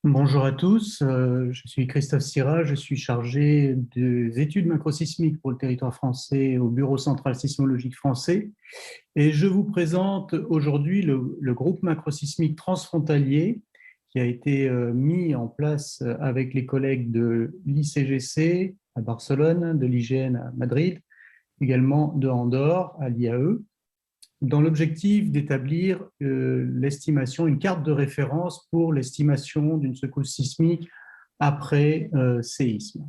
Bonjour à tous, je suis Christophe Syrah, je suis chargé des études macrosismiques pour le territoire français au Bureau central sismologique français et je vous présente aujourd'hui le groupe macrosismique transfrontalier qui a été mis en place avec les collègues de l'ICGC à Barcelone, de l'IGN à Madrid, également de Andorre à l'IAE, dans l'objectif d'établir l'estimation, une carte de référence pour l'estimation d'une secousse sismique après séisme.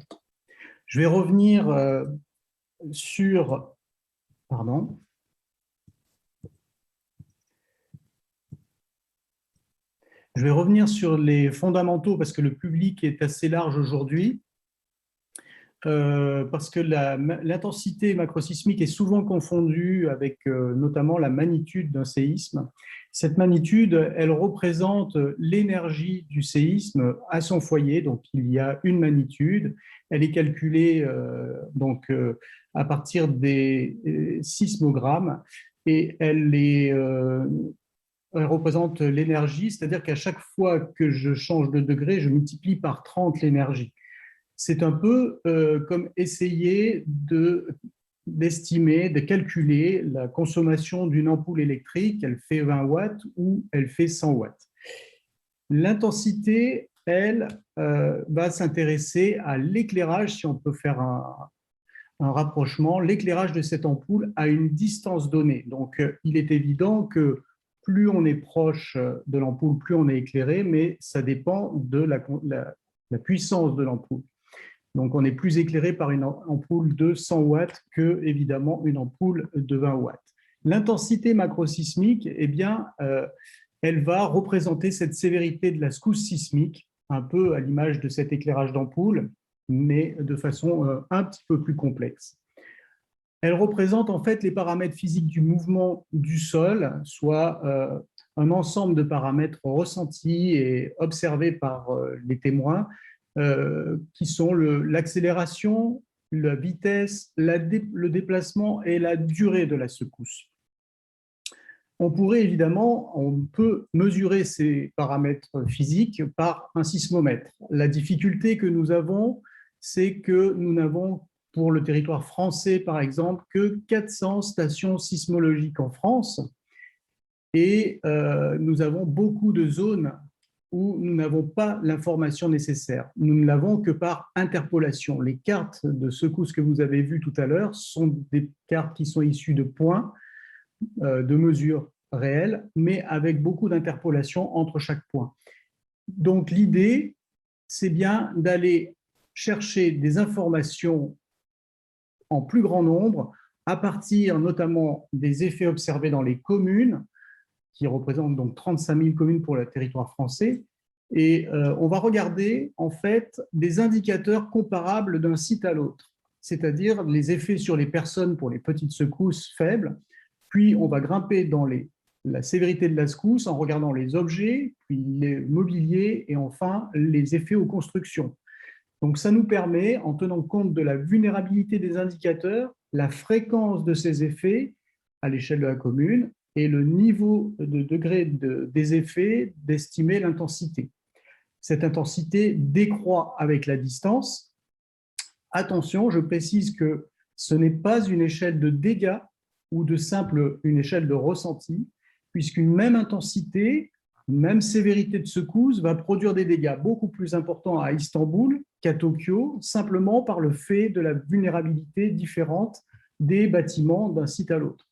Je vais revenir sur, pardon, je vais revenir sur les fondamentaux parce que le public est assez large aujourd'hui. Parce que l'intensité macrosismique est souvent confondue avec notamment la magnitude d'un séisme. Cette magnitude, elle représente l'énergie du séisme à son foyer, donc il y a une magnitude, elle est calculée à partir des sismogrammes et elle représente l'énergie, c'est-à-dire qu'à chaque fois que je change de degré, je multiplie par 30 l'énergie. C'est un peu comme essayer d'estimer, de calculer la consommation d'une ampoule électrique, elle fait 20 watts ou elle fait 100 watts. L'intensité, elle, va s'intéresser à l'éclairage, si on peut faire un rapprochement, l'éclairage de cette ampoule à une distance donnée. Donc, il est évident que plus on est proche de l'ampoule, plus on est éclairé, mais ça dépend de la puissance de l'ampoule. Donc, on est plus éclairé par une ampoule de 100 watts que, évidemment, une ampoule de 20 watts. L'intensité macrosismique, eh bien, elle va représenter cette sévérité de la secousse sismique, un peu à l'image de cet éclairage d'ampoule, mais de façon un petit peu plus complexe. Elle représente en fait les paramètres physiques du mouvement du sol, soit un ensemble de paramètres ressentis et observés par les témoins, qui sont l'accélération, la vitesse, le déplacement et la durée de la secousse. On peut mesurer ces paramètres physiques par un sismomètre. La difficulté que nous avons, c'est que nous n'avons pour le territoire français, par exemple, que 400 stations sismologiques en France et nous avons beaucoup de zones où nous n'avons pas l'information nécessaire. Nous ne l'avons que par interpolation. Les cartes de secousse que vous avez vues tout à l'heure sont des cartes qui sont issues de points, de mesures réelles, mais avec beaucoup d'interpolation entre chaque point. Donc l'idée, c'est bien d'aller chercher des informations en plus grand nombre à partir notamment des effets observés dans les communes, qui représente donc 35 000 communes pour le territoire français. Et on va regarder en fait des indicateurs comparables d'un site à l'autre, c'est-à-dire les effets sur les personnes pour les petites secousses faibles, puis on va grimper dans la sévérité de la secousse en regardant les objets, puis les mobiliers et enfin les effets aux constructions. Donc ça nous permet, en tenant compte de la vulnérabilité des indicateurs, la fréquence de ces effets à l'échelle de la commune et le niveau de degré des effets, d'estimer l'intensité. Cette intensité décroît avec la distance. Attention, je précise que ce n'est pas une échelle de dégâts ou une échelle de ressenti, puisqu'une même intensité, une même sévérité de secousse va produire des dégâts beaucoup plus importants à Istanbul qu'à Tokyo, simplement par le fait de la vulnérabilité différente des bâtiments d'un site à l'autre.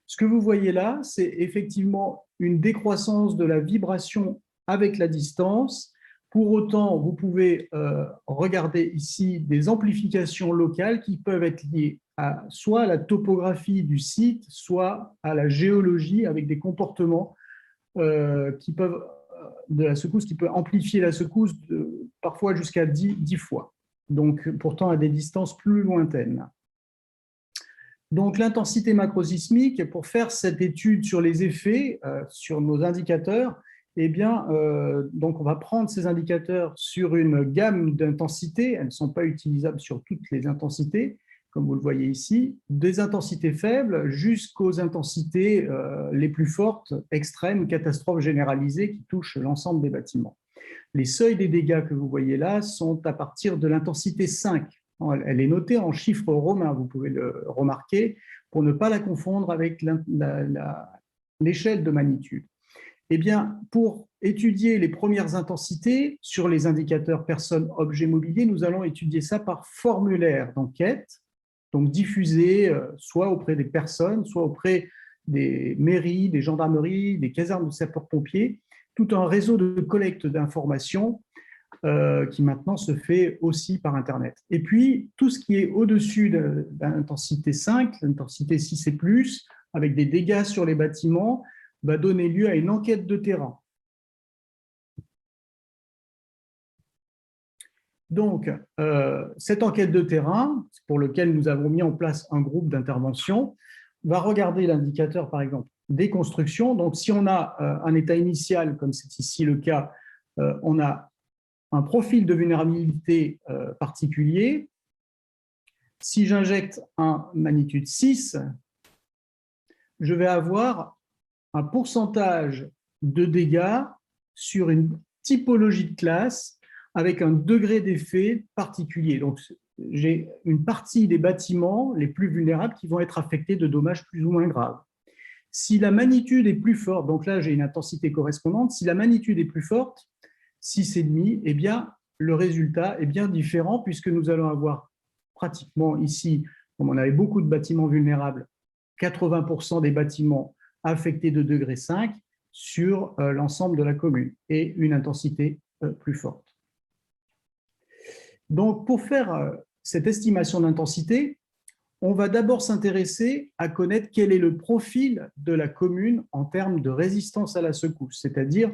Ce que vous voyez là, c'est effectivement une décroissance de la vibration avec la distance. Pour autant, vous pouvez regarder ici des amplifications locales qui peuvent être liées soit à la topographie du site, soit à la géologie avec des comportements de la secousse qui peut amplifier la secousse parfois jusqu'à 10 fois. Donc, pourtant à des distances plus lointaines. Donc, l'intensité macrosismique, pour faire cette étude sur les effets, sur nos indicateurs, eh bien, donc on va prendre ces indicateurs sur une gamme d'intensités. Elles ne sont pas utilisables sur toutes les intensités, comme vous le voyez ici, des intensités faibles jusqu'aux intensités les plus fortes, extrêmes, catastrophes généralisées qui touchent l'ensemble des bâtiments. Les seuils des dégâts que vous voyez là sont à partir de l'intensité 5. Elle est notée en chiffres romains, vous pouvez le remarquer, pour ne pas la confondre avec l'échelle de magnitude. Eh bien, pour étudier les premières intensités sur les indicateurs personnes, objets, mobilier, nous allons étudier ça par formulaire d'enquête, donc diffusé soit auprès des personnes, soit auprès des mairies, des gendarmeries, des casernes de sapeurs-pompiers, tout un réseau de collecte d'informations qui maintenant se fait aussi par Internet. Et puis, tout ce qui est au-dessus de l'intensité 5, l'intensité 6 et plus, avec des dégâts sur les bâtiments, va donner lieu à une enquête de terrain. Donc, cette enquête de terrain, pour laquelle nous avons mis en place un groupe d'intervention, va regarder l'indicateur, par exemple, des constructions. Donc, si on a un état initial, comme c'est ici le cas, on a un profil de vulnérabilité particulier. Si j'injecte un magnitude 6, je vais avoir un pourcentage de dégâts sur une typologie de classe avec un degré d'effet particulier. Donc, j'ai une partie des bâtiments les plus vulnérables qui vont être affectés de dommages plus ou moins graves. Si la magnitude est plus forte, donc là j'ai une intensité correspondante, si la magnitude est plus forte, 6,5, eh bien le résultat est bien différent puisque nous allons avoir pratiquement ici, comme on avait beaucoup de bâtiments vulnérables, 80% des bâtiments affectés de degré 5 sur l'ensemble de la commune et une intensité plus forte. Donc, pour faire cette estimation d'intensité, on va d'abord s'intéresser à connaître quel est le profil de la commune en termes de résistance à la secousse, c'est-à-dire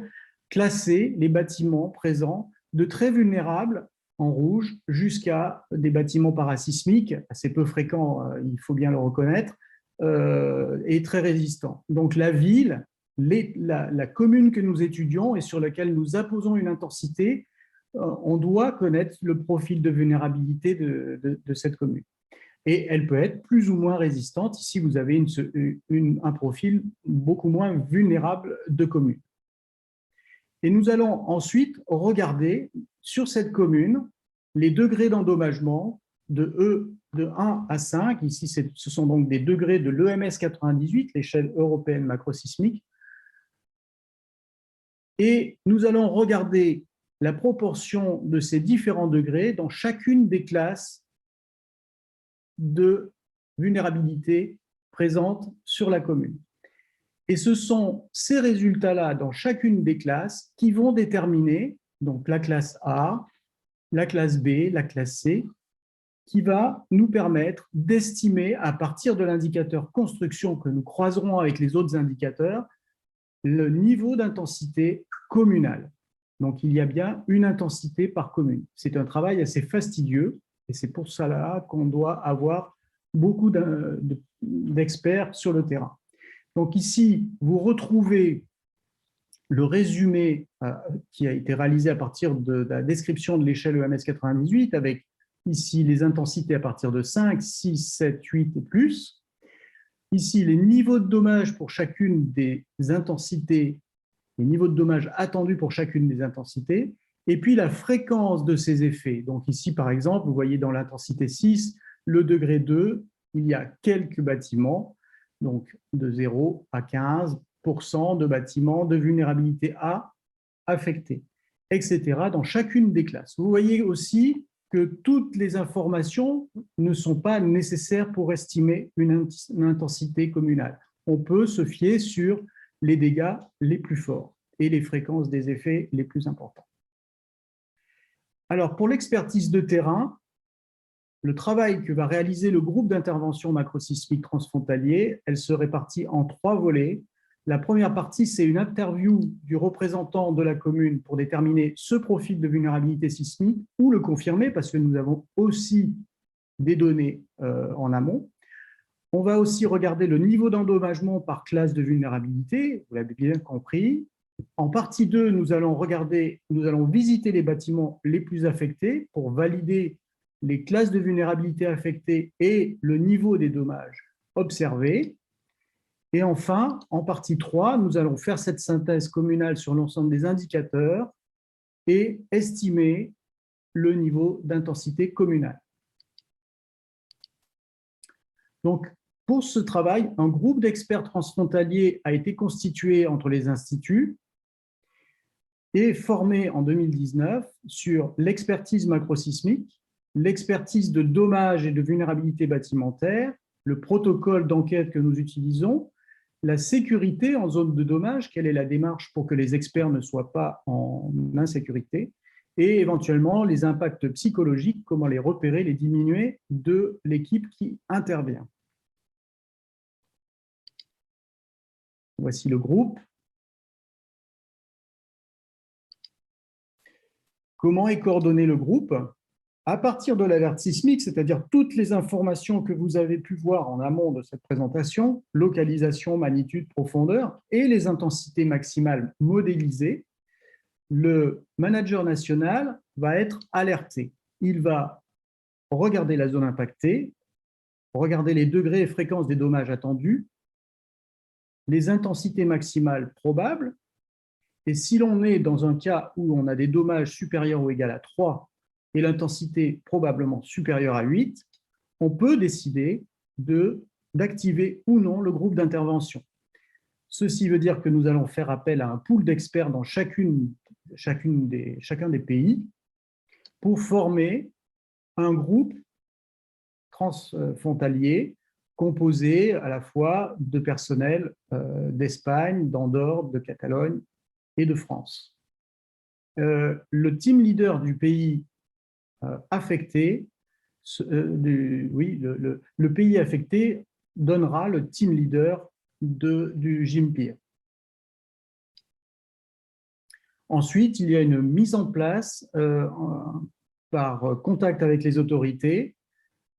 classer les bâtiments présents de très vulnérables en rouge jusqu'à des bâtiments parasismiques, assez peu fréquents, il faut bien le reconnaître, et très résistants. Donc la ville, la commune que nous étudions et sur laquelle nous apposons une intensité, on doit connaître le profil de vulnérabilité de cette commune. Et elle peut être plus ou moins résistante. Ici, vous avez un profil beaucoup moins vulnérable de commune. Et nous allons ensuite regarder sur cette commune les degrés d'endommagement de 1 à 5. Ici, ce sont donc des degrés de l'EMS 98, l'échelle européenne macrosismique. Et nous allons regarder la proportion de ces différents degrés dans chacune des classes de vulnérabilité présentes sur la commune. Et ce sont ces résultats-là dans chacune des classes qui vont déterminer, donc la classe A, la classe B, la classe C, qui va nous permettre d'estimer à partir de l'indicateur construction que nous croiserons avec les autres indicateurs, le niveau d'intensité communale. Donc il y a bien une intensité par commune. C'est un travail assez fastidieux et c'est pour cela qu'on doit avoir beaucoup d'experts sur le terrain. Donc ici, vous retrouvez le résumé qui a été réalisé à partir de la description de l'échelle EMS 98, avec ici les intensités à partir de 5, 6, 7, 8 et plus. Ici, les niveaux de dommages pour chacune des intensités, les niveaux de dommages attendus pour chacune des intensités, et puis la fréquence de ces effets. Donc ici, par exemple, vous voyez dans l'intensité 6, le degré 2, il y a quelques bâtiments, donc de 0 à 15% de bâtiments de vulnérabilité A affectés, etc. dans chacune des classes. Vous voyez aussi que toutes les informations ne sont pas nécessaires pour estimer une intensité communale. On peut se fier sur les dégâts les plus forts et les fréquences des effets les plus importants. Alors, pour l'expertise de terrain, le travail que va réaliser le groupe d'intervention macrosismique transfrontalier, elle se répartit en 3 volets. La première partie, c'est une interview du représentant de la commune pour déterminer ce profil de vulnérabilité sismique ou le confirmer, parce que nous avons aussi des données en amont. On va aussi regarder le niveau d'endommagement par classe de vulnérabilité, vous l'avez bien compris. En partie 2, nous allons visiter les bâtiments les plus affectés pour valider les classes de vulnérabilité affectées et le niveau des dommages observés. Et enfin, en partie 3, nous allons faire cette synthèse communale sur l'ensemble des indicateurs et estimer le niveau d'intensité communal. Donc, pour ce travail, un groupe d'experts transfrontaliers a été constitué entre les instituts et formé en 2019 sur l'expertise macrosismique, l'expertise de dommages et de vulnérabilité bâtimentaire, le protocole d'enquête que nous utilisons, la sécurité en zone de dommage, quelle est la démarche pour que les experts ne soient pas en insécurité, et éventuellement les impacts psychologiques, comment les repérer, les diminuer de l'équipe qui intervient. Voici le groupe. Comment est coordonné le groupe? À partir de l'alerte sismique, c'est-à-dire toutes les informations que vous avez pu voir en amont de cette présentation, localisation, magnitude, profondeur, et les intensités maximales modélisées, le manager national va être alerté. Il va regarder la zone impactée, regarder les degrés et fréquences des dommages attendus, les intensités maximales probables, et si l'on est dans un cas où on a des dommages supérieurs ou égaux à 3 et l'intensité probablement supérieure à 8, on peut décider d'activer ou non le groupe d'intervention. Ceci veut dire que nous allons faire appel à un pool d'experts dans chacun des pays pour former un groupe transfrontalier composé à la fois de personnel d'Espagne, d'Andorre, de Catalogne et de France. Le team leader du pays affecté, le pays affecté donnera le team leader du GIMPIR. Ensuite, il y a une mise en place par contact avec les autorités,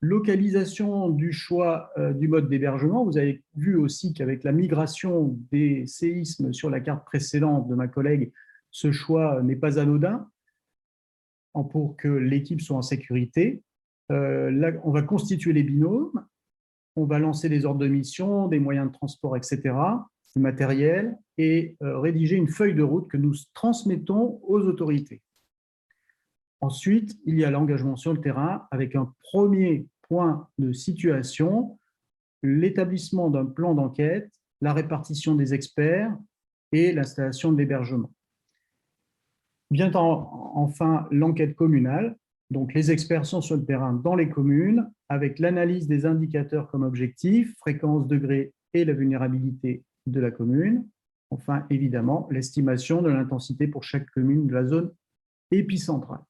localisation du choix du mode d'hébergement. Vous avez vu aussi qu'avec la migration des séismes sur la carte précédente de ma collègue, ce choix n'est pas anodin pour que l'équipe soit en sécurité. Là, on va constituer les binômes, on va lancer des ordres de mission, des moyens de transport, etc., du matériel, et rédiger une feuille de route que nous transmettons aux autorités. Ensuite, il y a l'engagement sur le terrain avec un premier point de situation, l'établissement d'un plan d'enquête, la répartition des experts et l'installation de l'hébergement. Vient enfin l'enquête communale. Donc, les experts sont sur le terrain dans les communes avec l'analyse des indicateurs comme objectif, fréquence, degré et la vulnérabilité de la commune. Enfin, évidemment, l'estimation de l'intensité pour chaque commune de la zone épicentrale.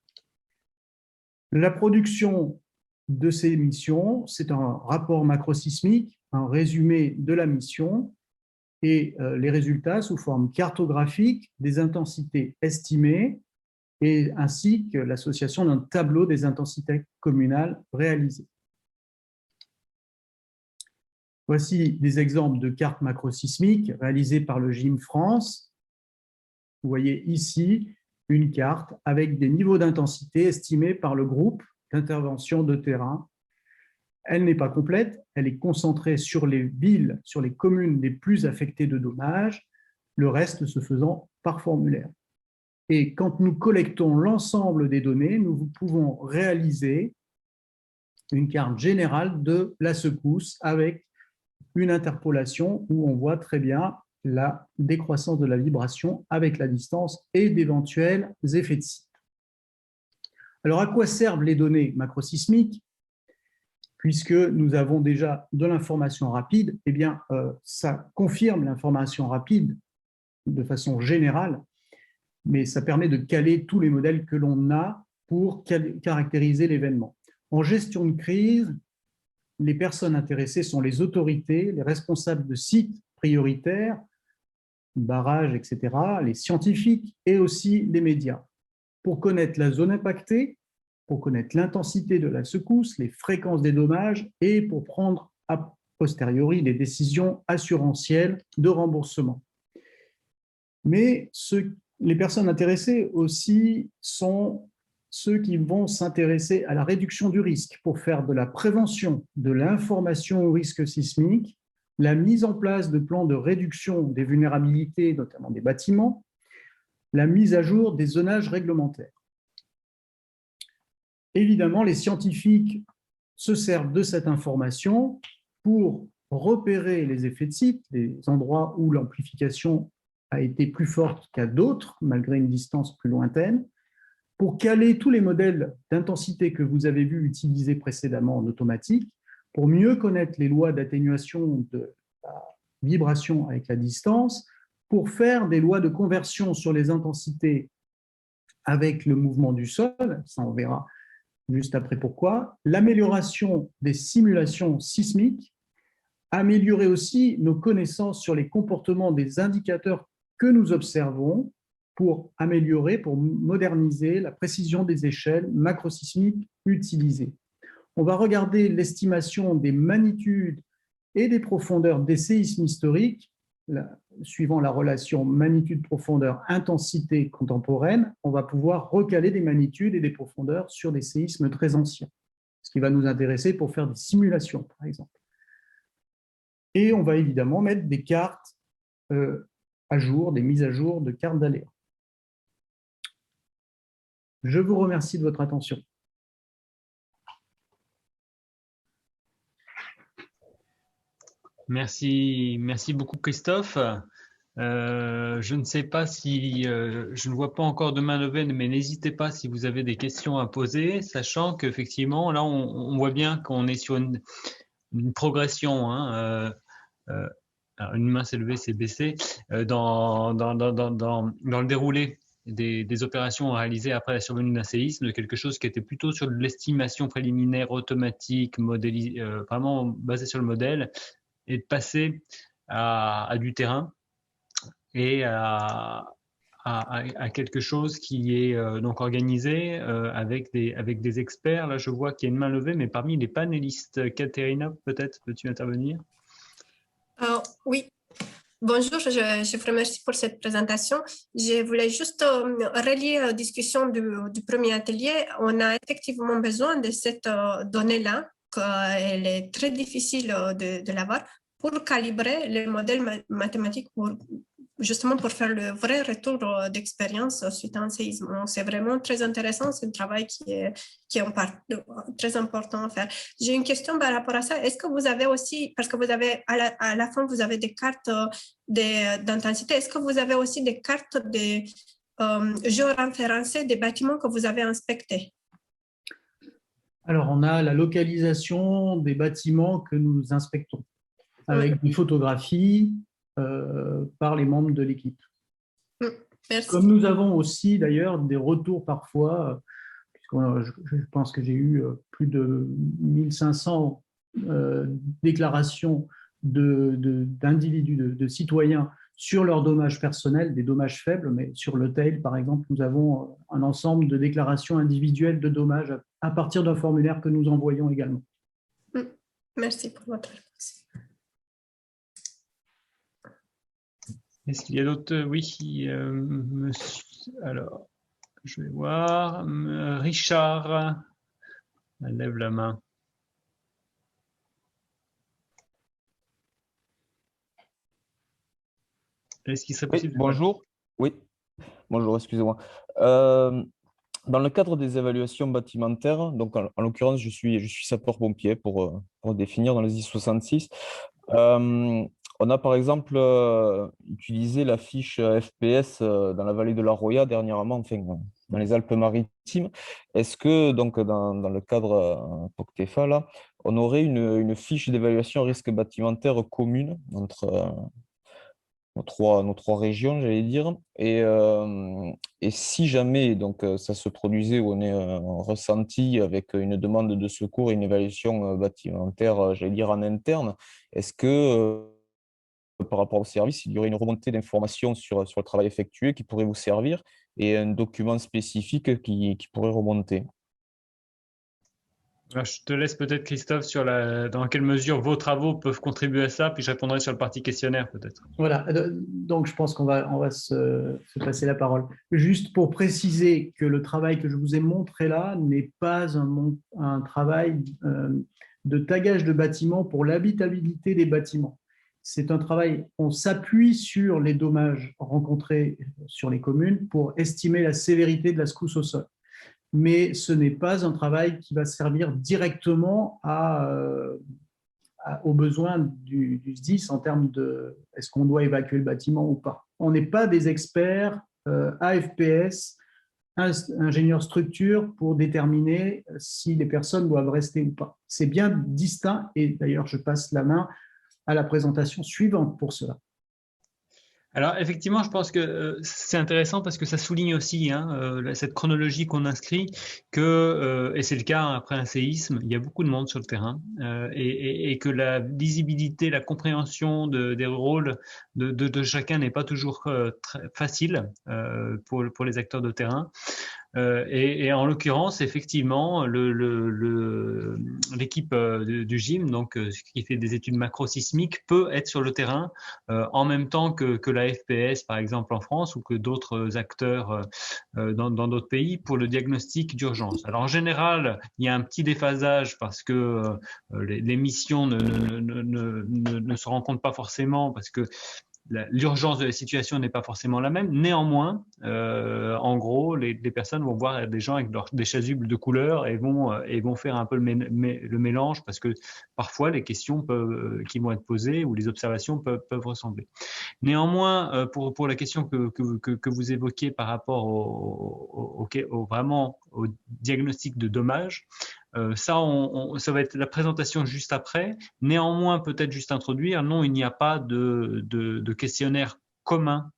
La production de ces missions, c'est un rapport macrosismique, un résumé de la mission et les résultats sous forme cartographique des intensités estimées et ainsi que l'association d'un tableau des intensités communales réalisées. Voici des exemples de cartes macrosismiques réalisées par le GIM France. Vous voyez ici une carte avec des niveaux d'intensité estimés par le groupe d'intervention de terrain. Elle n'est pas complète, elle est concentrée sur les villes, sur les communes les plus affectées de dommages, le reste se faisant par formulaire. Et quand nous collectons l'ensemble des données, nous pouvons réaliser une carte générale de la secousse avec une interpolation où on voit très bien la décroissance de la vibration avec la distance et d'éventuels effets de site. Alors, à quoi servent les données macrosismiques? Puisque nous avons déjà de l'information rapide, eh bien, ça confirme l'information rapide de façon générale, mais ça permet de caler tous les modèles que l'on a pour caractériser l'événement. En gestion de crise, les personnes intéressées sont les autorités, les responsables de sites prioritaires, barrages, etc., les scientifiques et aussi les médias. Pour connaître la zone impactée, pour connaître l'intensité de la secousse, les fréquences des dommages et pour prendre a posteriori des décisions assurantielles de remboursement. Mais les personnes intéressées aussi sont ceux qui vont s'intéresser à la réduction du risque pour faire de la prévention, de l'information au risque sismique, la mise en place de plans de réduction des vulnérabilités, notamment des bâtiments, la mise à jour des zonages réglementaires. Évidemment, les scientifiques se servent de cette information pour repérer les effets de site, les endroits où l'amplification a été plus forte qu'à d'autres, malgré une distance plus lointaine, pour caler tous les modèles d'intensité que vous avez vus utilisés précédemment en automatique, pour mieux connaître les lois d'atténuation de la vibration avec la distance, pour faire des lois de conversion sur les intensités avec le mouvement du sol, ça on verra juste après pourquoi, l'amélioration des simulations sismiques, améliorer aussi nos connaissances sur les comportements des indicateurs que nous observons pour améliorer, pour moderniser la précision des échelles macrosismiques utilisées. On va regarder l'estimation des magnitudes et des profondeurs des séismes historiques, suivant la relation magnitude-profondeur-intensité contemporaine, on va pouvoir recaler des magnitudes et des profondeurs sur des séismes très anciens, ce qui va nous intéresser pour faire des simulations, par exemple. Et on va évidemment mettre des cartes à jour, des mises à jour de cartes d'aléa. Je vous remercie de votre attention. Merci beaucoup Christophe. Je ne sais pas si, je ne vois pas encore de main levée, mais n'hésitez pas si vous avez des questions à poser, sachant qu'effectivement, là, on voit bien qu'on est sur une progression. Hein, alors une main s'est levée, c'est baissé, dans le déroulé des opérations réalisées après la survenue d'un séisme, de quelque chose qui était plutôt sur de l'estimation préliminaire automatique, vraiment basée sur le modèle, et de passer à du terrain et à quelque chose qui est donc organisé avec des experts. Là, je vois qu'il y a une main levée, mais parmi les panélistes, Katerina, peut-être peux-tu intervenir? Oui, bonjour, je vous remercie pour cette présentation. Je voulais juste relier la discussion du premier atelier. On a effectivement besoin de cette donnée-là, qu'elle est très difficile de l'avoir, pour calibrer les modèles mathématiques, justement pour faire le vrai retour d'expérience suite à un séisme. C'est vraiment très intéressant, c'est un travail qui est très important à faire. J'ai une question par rapport à ça. Est-ce que vous avez aussi, parce que vous avez à la fin, vous avez des cartes d'intensité, est-ce que vous avez aussi des cartes de géoréférencées des bâtiments que vous avez inspectés? Alors, on a la localisation des bâtiments que nous inspectons, avec des photographies par les membres de l'équipe. Merci. Comme nous avons aussi d'ailleurs des retours parfois, puisque je pense que j'ai eu plus de 1500 déclarations d'individus, de citoyens sur leurs dommages personnels, des dommages faibles, mais sur le TAIL, par exemple, nous avons un ensemble de déclarations individuelles de dommages à partir d'un formulaire que nous envoyons également. Merci pour votre réponse. Est-ce qu'il y a d'autres? Oui, monsieur. Alors, je vais voir. Richard, lève la main. Est-ce qu'il serait possible? Oui, bonjour. Oui, bonjour, excusez-moi. Dans le cadre des évaluations bâtimentaires, donc en l'occurrence, je suis sapeur-pompier pour définir dans les I66. On a par exemple utilisé la fiche FPS dans la vallée de la Roya dernièrement, enfin dans les Alpes-Maritimes. Est-ce que donc dans le cadre POCTEFA, là, on aurait une fiche d'évaluation risque bâtimentaire commune entre nos trois régions, j'allais dire. Et si jamais donc, ça se produisait où on est ressenti avec une demande de secours et une évaluation bâtimentaire, j'allais dire en interne, est-ce que par rapport au service, il y aurait une remontée d'informations sur le travail effectué qui pourrait vous servir et un document spécifique qui pourrait remonter? Alors, je te laisse peut-être, Christophe, sur dans quelle mesure vos travaux peuvent contribuer à ça, puis je répondrai sur le partie questionnaire, peut-être. Voilà, donc je pense qu'on va se passer la parole. Juste pour préciser que le travail que je vous ai montré là n'est pas un travail de tagage de bâtiments pour l'habitabilité des bâtiments. c'est un travail, on s'appuie sur les dommages rencontrés sur les communes pour estimer la sévérité de la secousse au sol. Mais ce n'est pas un travail qui va servir directement aux besoins du SDIS en termes de est-ce qu'on doit évacuer le bâtiment ou pas. On n'est pas des experts AFPS, ingénieurs structure, pour déterminer si les personnes doivent rester ou pas. C'est bien distinct et d'ailleurs, je passe la main à la présentation suivante pour cela. Alors effectivement, je pense que c'est intéressant parce que ça souligne aussi cette chronologie qu'on inscrit que, et c'est le cas après un séisme, il y a beaucoup de monde sur le terrain et que la visibilité, la compréhension des rôles de chacun n'est pas toujours très facile pour les acteurs de terrain. Et en l'occurrence, effectivement, l'équipe du GIM, donc qui fait des études macrosismiques, peut être sur le terrain en même temps que la FPS, par exemple en France, ou que d'autres acteurs dans d'autres pays pour le diagnostic d'urgence. Alors en général, il y a un petit déphasage parce que les missions ne se rencontrent pas forcément parce que l'urgence de la situation n'est pas forcément la même. Néanmoins, en gros, les personnes vont voir des gens avec des chasubles de couleurs et vont faire un peu le mélange parce que parfois les questions qui vont être posées ou les observations peuvent ressembler. Néanmoins, pour la question que vous évoquiez par rapport vraiment au diagnostic de dommages, ça va être la présentation juste après. Néanmoins, peut-être juste introduire, non, il n'y a pas de questionnaire commun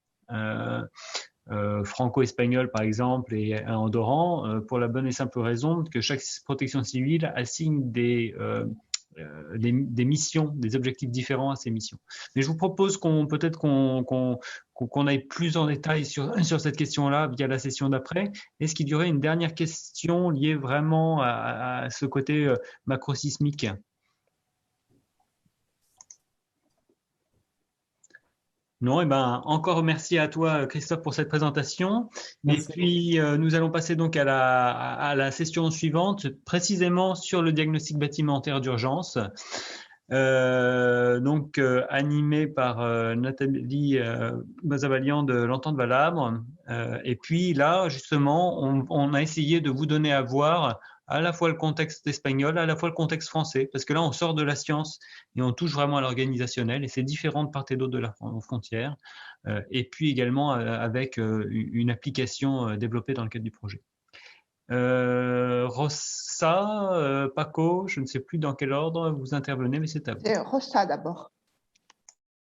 franco-espagnol, par exemple, et andorran, pour la bonne et simple raison que chaque protection civile assigne des missions, des objectifs différents à ces missions. Mais je vous propose qu'on aille plus en détail sur cette question-là via la session d'après. Est-ce qu'il y aurait une dernière question liée vraiment à ce côté macrosismique ? Non, eh ben, encore merci à toi, Christophe, pour cette présentation. Merci. Et puis, nous allons passer donc à la session suivante, précisément sur le diagnostic bâtimentaire d'urgence. Animé par Nathalie Bazavalian de l'Entente Valabre. Et puis là, justement, on a essayé de vous donner à voir à la fois le contexte espagnol, à la fois le contexte français, parce que là, on sort de la science et on touche vraiment à l'organisationnel, et c'est différent de part et d'autre de la frontière, et puis également avec une application développée dans le cadre du projet. Rossa, Paco, je ne sais plus dans quel ordre vous intervenez, mais c'est à vous. C'est Rossa d'abord.